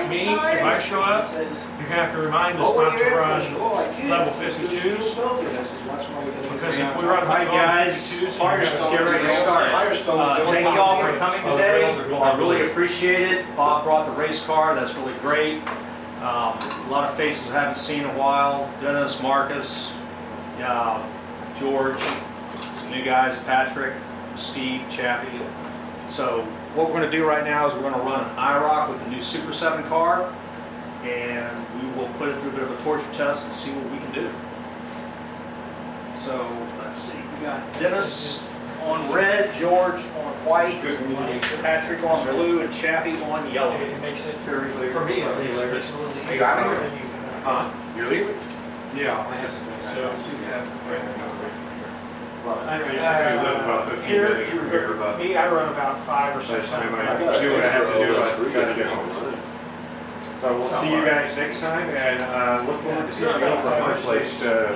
me, if I show up, you're gonna have to remind us not to run level 52s. Because if we run Alright guys, let's get ready to start. Thank you all for coming today. I really appreciate it. Bob brought the race car, that's really great. A lot of faces I haven't seen in a while. Dennis, Marcus, George, some new guys, Patrick, Steve, Chappie. So what we're going to do right now is we're going to run an IROC with the new Super 7 car, and we will put it through a bit of a torture test and see what we can do. So let's see, we got Dennis on red, George on white, Patrick on blue, and Chappie on yellow. It makes it very clear. For me, at least, it makes it a little easier. You got it? Huh? You're leaving? Yeah. So, Here, me, I run about 5 or 6 I times. do what I have to do. I gotta get home. So we'll see you guys next time, and look forward to seeing you go from one place to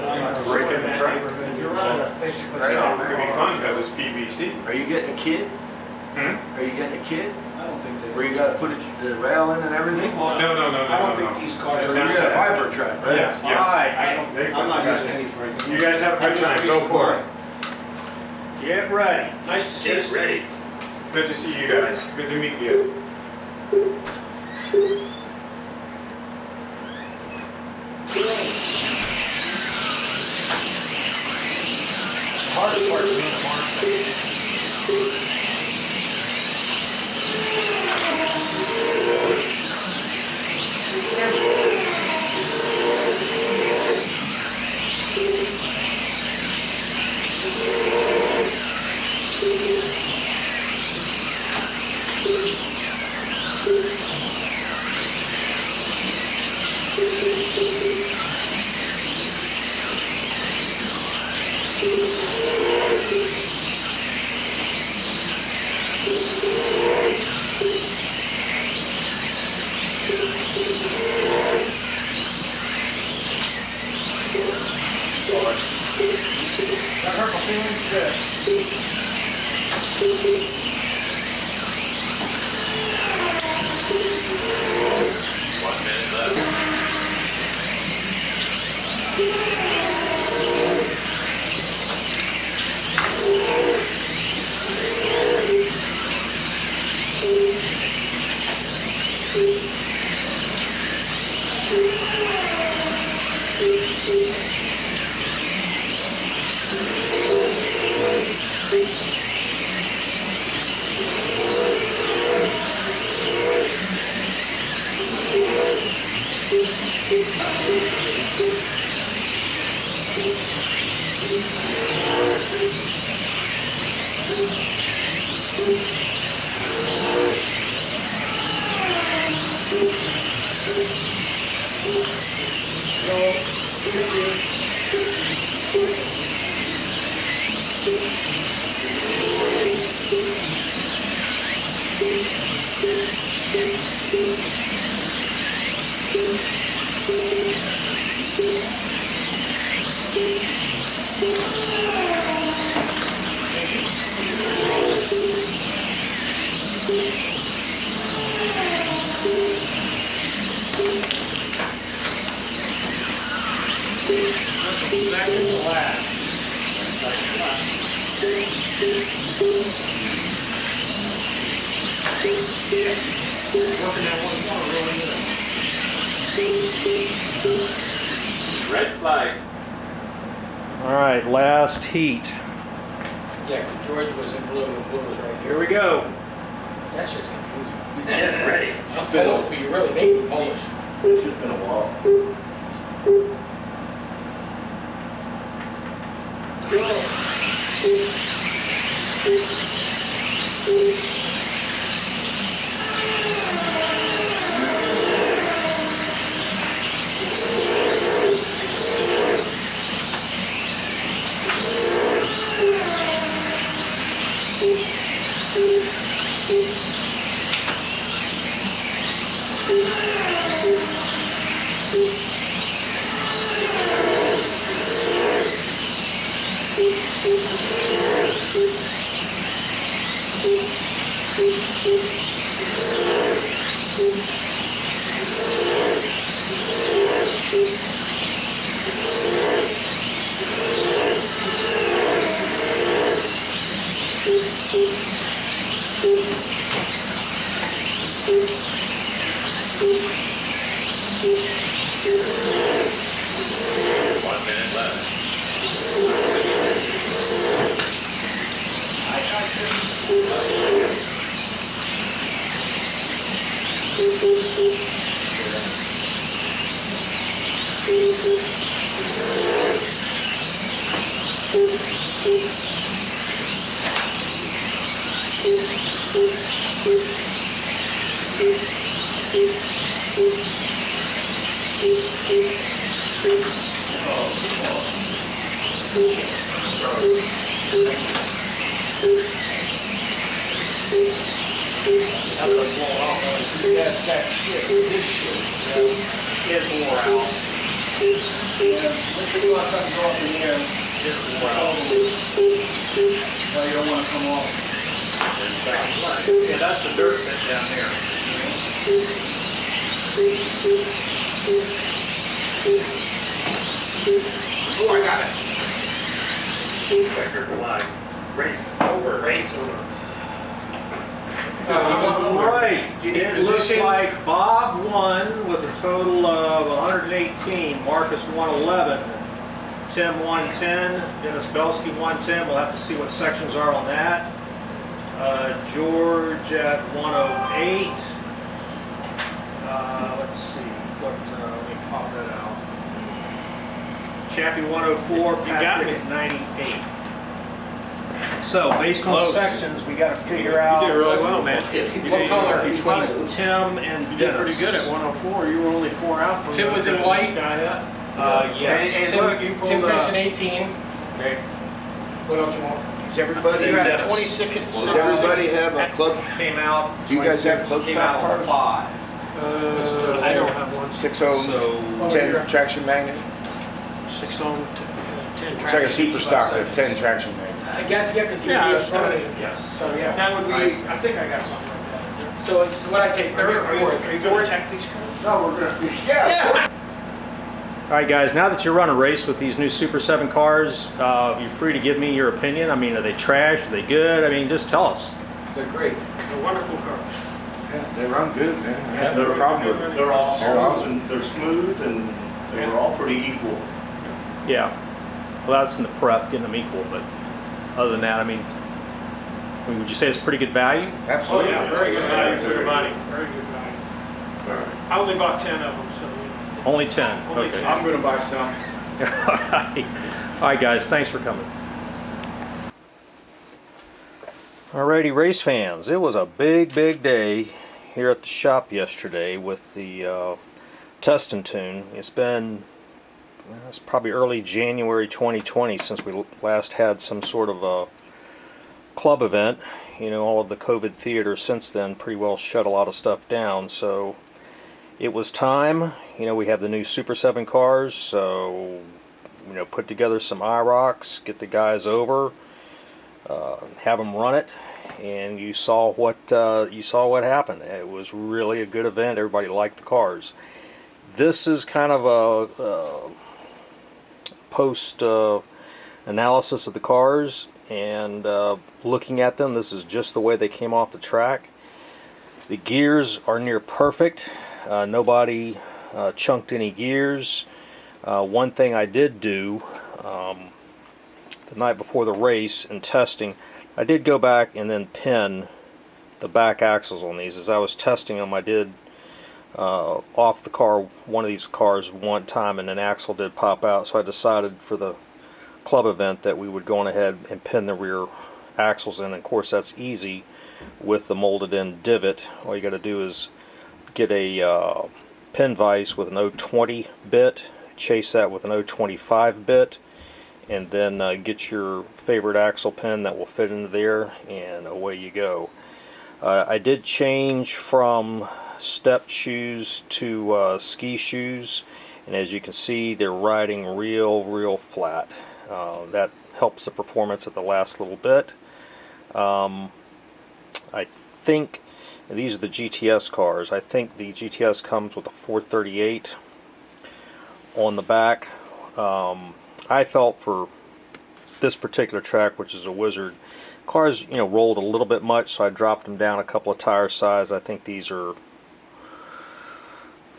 break in the track. You're running basically. Right now, it's gonna be fun because it's PVC. Are you getting a kid? Hmm? Are you getting a kid? I don't think they. Where you gotta put the rail in and everything? No. I don't think these cars You're are. at a fiber track, right? Yeah. Alright, I'm not using any for it. You guys have a good time, go for it. get ready. Nice to see you. ready. Good to see you guys, good to meet you. The hardest part's being a marshal. That hurt my feelings good. Second to last. Working that one corner really good. Red flag. All right, last heat. Yeah, because George was in blue and blue was right here. Here we go. That shit's confusing. Get ready. I'm Polish, but you really make me Polish. It's just been a while. Yeah, that's the dirt pit down there. Oh, I got it. Record line. Race over. Race over. Right. It looks like Bob won with a total of 118, Marcus 111, Tim 110, Dennis Belsky 110. We'll have to see what sections are on that. George at 108. Let's see, let me pop that out. Chappie 104, Patrick at 98. So based on sections, we got to figure out. You did really well, man. What color? Between Tim and You Dennis. did pretty good at 104. You were only 4 out from Tim was in white. Yes. And look, you pulled Tim finished in 18. Okay. What else you want? Does everybody, You had does 26. everybody have a club? Came out. Do you guys have club Came stock out cars? 5. I don't have one. 10 traction magnet? 6 on 10 It's like a super stock with 10 traction magnet. I guess, yeah, because Yeah, you'd be it's a pro. Yes. So, yeah. That would be, I think I got something like that. So it's what I take, third or Are you fourth? going to check these cars? No, we're gonna be, yeah. All right, guys. Now that you're running a race with these new Super 7 cars, you're free to give me your opinion. I mean, are they trash? Are they good? I mean, just tell us. They're great. They're wonderful cars. Yeah, they run good, man. I have they're no problem with them. They're all They're awesome. and they're smooth and they were all pretty equal. Yeah. Well, that's in the prep, getting them equal. But other than that, I mean, would you say it's pretty good value? Oh Absolutely. yeah, very good value for the money. Very good value. All right. I only bought 10 of them, so. Only 10. Only Okay. 10. I'm gonna buy some. All right, guys. Thanks for coming. Alrighty, race fans. It was a big day here at the shop yesterday with the test and tune. It's been it's probably early January 2020 since we last had some sort of a club event. You know, all of the COVID theaters since then pretty well shut a lot of stuff down. So it was time. You know, we have the new Super 7 cars, so you know, put together some IROCs, get the guys over, have them run it, and you saw what happened. It was really a good event. Everybody liked the cars. This is kind of a post analysis of the cars and looking at them. This is just the way they came off the track. The gears are near perfect. Nobody chunked any gears. One thing I did do the night before the race and testing, I did go back and then pin the back axles on these. As I was testing them, I did off the car, one of these cars one time, and an axle did pop out, so I decided for the club event that we would go on ahead and pin the rear axles in. Of course, that's easy with the molded in divot. All you got to do is get a pin vise with an 020 bit, chase that with an 025 bit, and then get your favorite axle pin that will fit into there, and away you go. I did change from stepped shoes to ski shoes, and as you can see, they're riding real flat. That helps the performance at the last little bit. I think these are the GTS cars. I think the GTS comes with a 438 on the back. I felt for this particular track, which is a Wizard, cars, you know, rolled a little bit much, so I dropped them down a couple of tire size. I think these are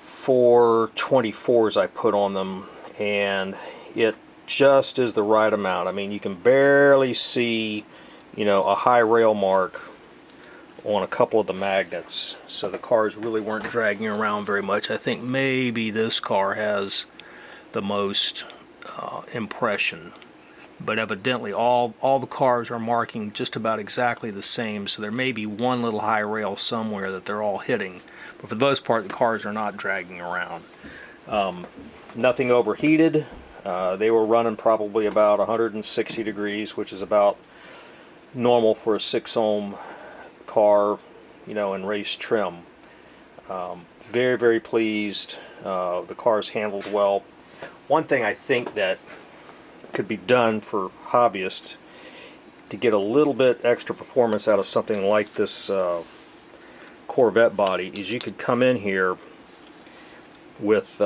424s I put on them, and it just is the right amount. I mean, you can barely see, you know, a high rail mark on a couple of the magnets, so the cars really weren't dragging around very much. I think maybe this car has the most impression, but evidently all the cars are marking just about exactly the same, so there may be one little high rail somewhere that they're all hitting, but for the most part the cars are not dragging around. Nothing overheated. They were running probably about 160 degrees, which is about normal for a 6-ohm car, you know, in race trim. Very, very pleased. The car's handled well. One thing I think that could be done for hobbyists to get a little bit extra performance out of something like this Corvette body is you could come in here with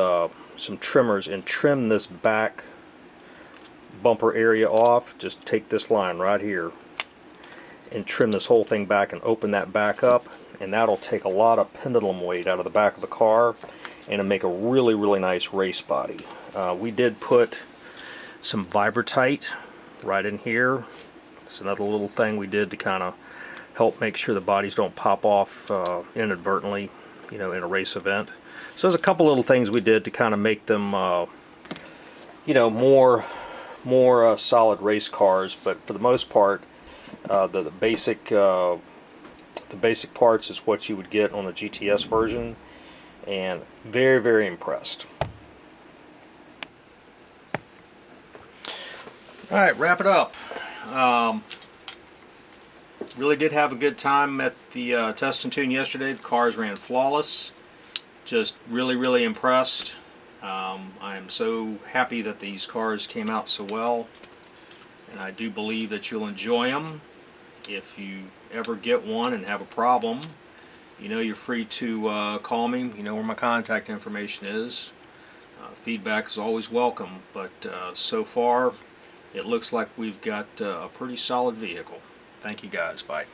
some trimmers and trim this back bumper area off. Just take this line right here and trim this whole thing back and open that back up, and that'll take a lot of pendulum weight out of the back of the car and it'll make a really, really nice race body. We did put some Vibratite right in here. It's another little thing we did to kind of help make sure the bodies don't pop off inadvertently, you know, in a race event. So there's a couple little things we did to kind of make them, you know, more solid race cars. But for the most part, the basic parts is what you would get on the GTS version, and very, very impressed. All right, wrap it up. Really did have a good time at the test and tune yesterday. The cars ran flawless. Just really, really impressed. I am so happy that these cars came out so well, and I do believe that you'll enjoy them. If you ever get one and have a problem, you know, you're free to call me. You know where my contact information is. Feedback is always welcome, but so far it looks like we've got a pretty solid vehicle. Thank you guys. Bye.